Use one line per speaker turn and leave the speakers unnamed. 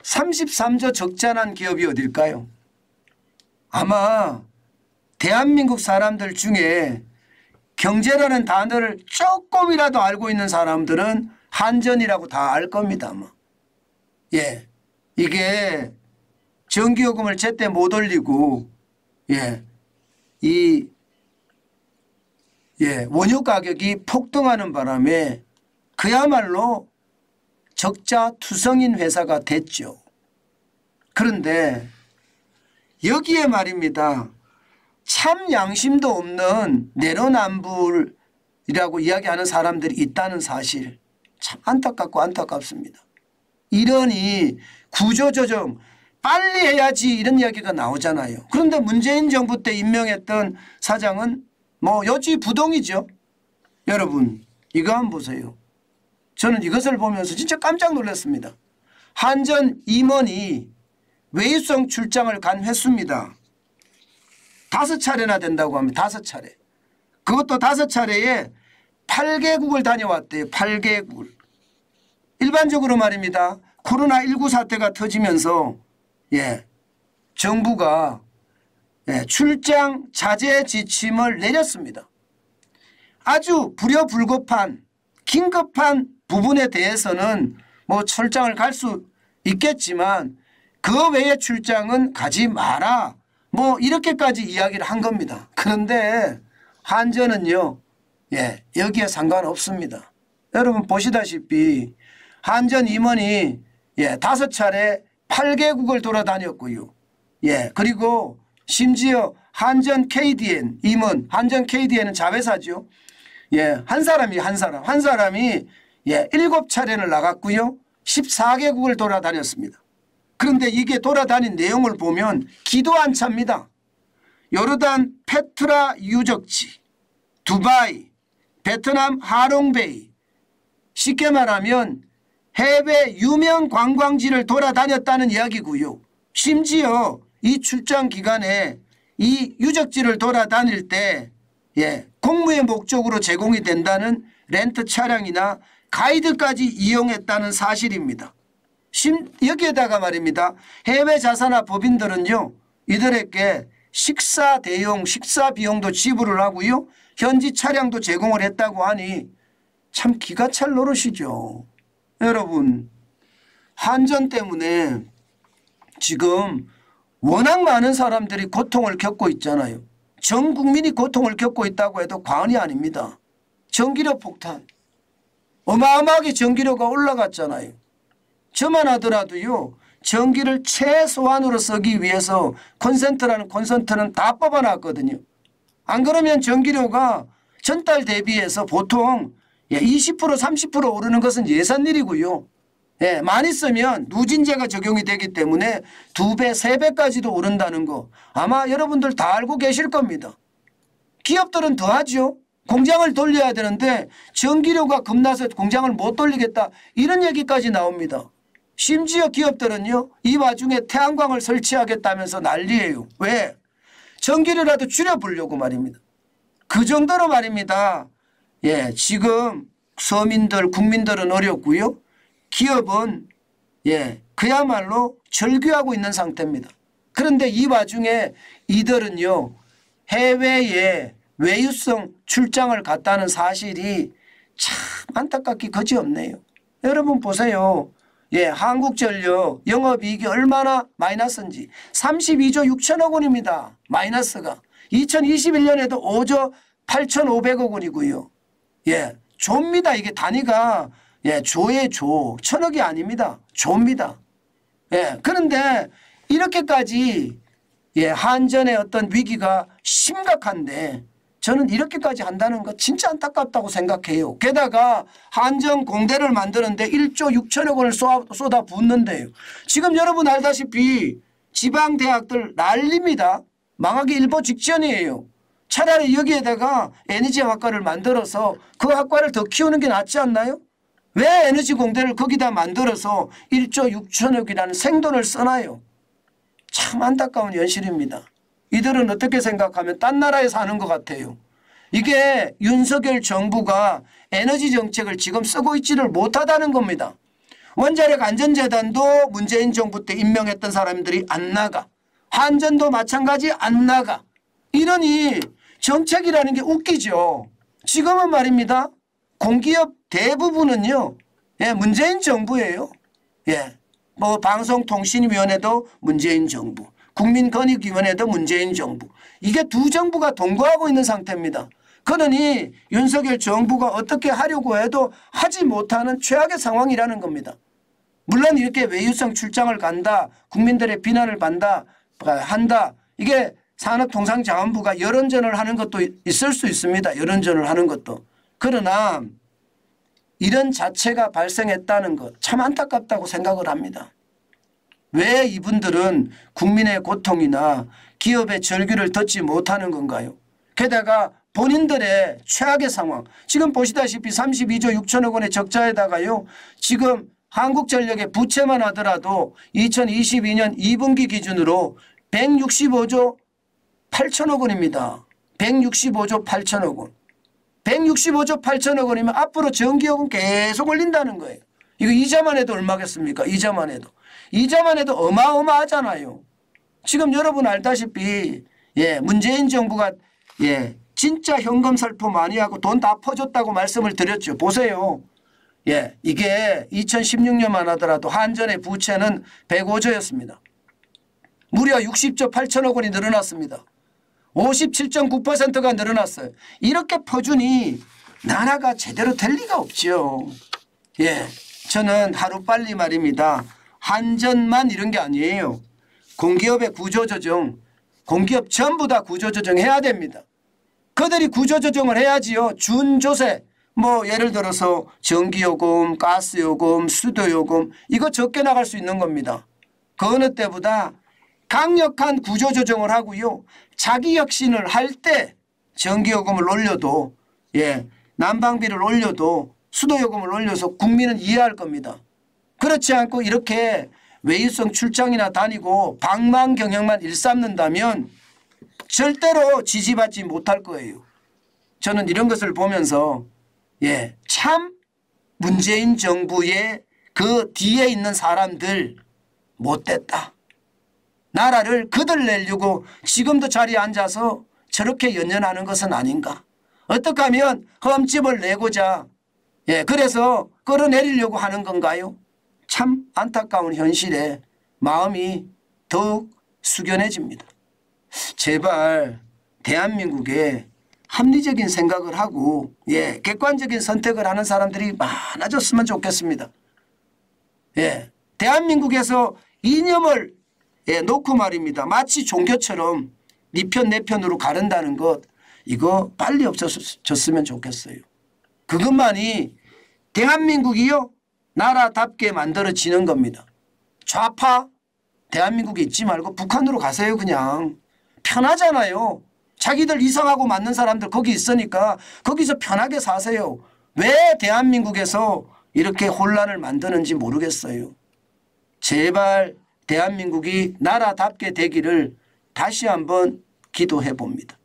33조 적자난 기업이 어딜까요? 아마 대한민국 사람들 중에 경제라는 단어를 조금이라도 알고 있는 사람들은 한전이라고 다 알 겁니다. 뭐. 예, 이게 전기요금을 제때 못 올리고 원유 가격이 폭등하는 바람에 그야말로 적자 투성인 회사가 됐죠. 그런데 여기에 말입니다. 참 양심도 없는 내로남불이라고 이야기하는 사람들이 있다는 사실 참 안타깝고 안타깝습니다. 이러니 구조조정 빨리 해야지 이런 이야기가 나오잖아요. 그런데 문재인 정부 때 임명했던 사장은 뭐 여지부동이죠. 여러분 이거 한번 보세요. 저는 이것을 보면서 진짜 깜짝 놀랐습니다. 한전 임원이 외유성 출장을 간 횟수입니다. 5차례나 된다고 합니다. 5차례. 그것도 5차례에 8개국을 다녀왔대요. 8개국을. 일반적으로 말입니다. 코로나19 사태가 터지면서 정부가 출장 자제 지침을 내렸습니다. 아주 불효불급한 긴급한 부분에 대해서는 뭐 출장을 갈 수 있겠지만 그 외의 출장은 가지 마라. 뭐 이렇게까지 이야기를 한 겁니다. 그런데 한전은요. 여기에 상관없습니다. 여러분 보시다시피 한전 임원이 5차례 8개국을 돌아다녔고요. 그리고 심지어 한전 KDN 임원, 한전 KDN은 자회사죠. 한 사람이 7차례를 나갔고요. 14개국을 돌아다녔습니다. 그런데 이게 돌아다닌 내용을 보면 기도 안 찹니다. 요르단 페트라 유적지, 두바이, 베트남 하롱베이, 쉽게 말하면 해외 유명 관광지를 돌아다녔다는 이야기고요. 심지어 이 출장 기간에 이 유적지를 돌아다닐 때 공무의 목적으로 제공이 된다는 렌트 차량이나 가이드까지 이용했다는 사실입니다. 여기에다가 말입니다. 해외 자사나 법인들은요. 이들에게 식사 대용, 식사 비용도 지불을 하고요. 현지 차량도 제공을 했다고 하니 참 기가 찰 노릇이죠. 여러분 한전 때문에 지금 워낙 많은 사람들이 고통을 겪고 있잖아요. 전 국민이 고통을 겪고 있다고 해도 과언이 아닙니다. 전기료 폭탄. 어마어마하게 전기료가 올라갔잖아요. 저만 하더라도요. 전기를 최소한으로 쓰기 위해서 콘센트는 다 뽑아놨거든요. 안 그러면 전기료가 전달 대비해서 보통 20% 30% 오르는 것은 예산일이고요. 많이 쓰면 누진제가 적용이 되기 때문에 2배 3배까지도 오른다는 거 아마 여러분들 다 알고 계실 겁니다. 기업들은 더 하죠. 공장을 돌려야 되는데 전기료가 겁나서 공장을 못 돌리겠다 이런 얘기까지 나옵니다. 심지어 기업들은요. 이 와중에 태양광을 설치하겠다면서 난리예요. 왜? 전기료라도 줄여보려고 말입니다. 그 정도로 말입니다. 지금 서민들 국민들은 어렵고요. 기업은 그야말로 절규하고 있는 상태입니다. 그런데 이 와중에 이들은요. 해외에 외유성 출장을 갔다는 사실이 참 안타깝기 그지없네요. 여러분 보세요. 한국전력 영업이익이 얼마나 마이너스인지 32조 6천억 원입니다. 마이너스가. 2021년에도 5조 8,500억 원이고요. 조입니다. 이게 단위가 조의 조. 천억이 아닙니다. 조입니다. 그런데 이렇게까지 한전의 어떤 위기가 심각한데 저는 이렇게까지 한다는 거 진짜 안타깝다고 생각해요. 게다가 한전 공대를 만드는데 1조 6천억 원을 쏟아붓는데요. 지금 여러분 알다시피 지방대학들 난립니다. 망하기 일보 직전이에요. 차라리 여기에다가 에너지학과를 만들어서 그 학과를 더 키우는 게 낫지 않나요? 왜 에너지공대를 거기다 만들어서 1조 6천억이라는 생돈을 써나요? 참 안타까운 현실입니다. 이들은 어떻게 생각하면 딴 나라에 사는 것 같아요. 이게 윤석열 정부가 에너지 정책을 지금 쓰고 있지를 못하다는 겁니다. 원자력 안전재단도 문재인 정부 때 임명했던 사람들이 안 나가. 한전도 마찬가지 안 나가. 이러니 정책이라는 게 웃기죠. 지금은 말입니다. 공기업 대부분은요. 예, 문재인 정부예요. 예. 뭐 방송통신위원회도 문재인 정부, 국민권익위원회도 문재인 정부. 이게 두 정부가 동거하고 있는 상태입니다. 그러니 윤석열 정부가 어떻게 하려고 해도 하지 못하는 최악의 상황이라는 겁니다. 물론 이렇게 외유성 출장을 간다, 국민들의 비난을 한다. 이게 산업통상자원부가 여론전을 하는 것도 있을 수 있습니다. 여론전을 하는 것도. 그러나 이런 자체가 발생했다는 것 참 안타깝다고 생각을 합니다. 왜 이분들은 국민의 고통이나 기업의 절규를 듣지 못하는 건가요? 게다가 본인들의 최악의 상황, 지금 보시다시피 32조 6천억 원의 적자에다가요, 지금 한국전력의 부채만 하더라도 2022년 2분기 기준으로 165조 8천억 원입니다. 165조 8천억 원. 165조 8천억 원이면 앞으로 전기요금 계속 올린다는 거예요. 이거 이자만 해도 얼마겠습니까? 이자만 해도. 이자만 해도 어마어마하잖아요. 지금 여러분 알다시피 예, 문재인 정부가 예, 진짜 현금 살포 많이 하고 돈 다 퍼줬다고 말씀을 드렸죠. 보세요. 예, 이게 2016년만 하더라도 한전의 부채는 105조였습니다. 무려 60조 8천억 원이 늘어났습니다. 57.9%가 늘어났어요. 이렇게 퍼주니 나라가 제대로 될 리가 없죠. 예, 저는 하루빨리 말입니다. 한전만 이런 게 아니에요. 공기업의 구조조정, 공기업 전부 다 구조조정해야 됩니다. 그들이 구조조정을 해야지요. 준조세, 뭐 예를 들어서 전기요금, 가스요금, 수도요금 이거 적게 나갈 수 있는 겁니다. 그 어느 때보다 강력한 구조조정을 하고요. 자기 혁신을 할 때 전기요금을 올려도 예, 난방비를 올려도 수도요금을 올려서 국민은 이해할 겁니다. 그렇지 않고 이렇게 외유성 출장이나 다니고 방만 경영만 일삼는다면 절대로 지지받지 못할 거예요. 저는 이런 것을 보면서 예, 참 문재인 정부의 그 뒤에 있는 사람들 못됐다. 나라를 그들 내려고 지금도 자리에 앉아서 저렇게 연연하는 것은 아닌가. 어떻게 하면 흠집을 내고자 예, 그래서 끌어내리려고 하는 건가요? 참 안타까운 현실에 마음이 더욱 숙연해집니다. 제발 대한민국에 합리적인 생각을 하고 예, 객관적인 선택을 하는 사람들이 많아졌으면 좋겠습니다. 예, 대한민국에서 이념을 예, 놓고 말입니다. 마치 종교처럼 네 편 내 편으로 가른다는 것 이거 빨리 없어졌으면 좋겠어요. 그것만이 대한민국이요 나라답게 만들어지는 겁니다. 좌파 대한민국에 있지 말고 북한으로 가세요. 그냥 편하잖아요. 자기들 이상하고 맞는 사람들 거기 있으니까 거기서 편하게 사세요. 왜 대한민국에서 이렇게 혼란을 만드는지 모르겠어요. 제발 대한민국이 나라답게 되기를 다시 한번 기도해 봅니다.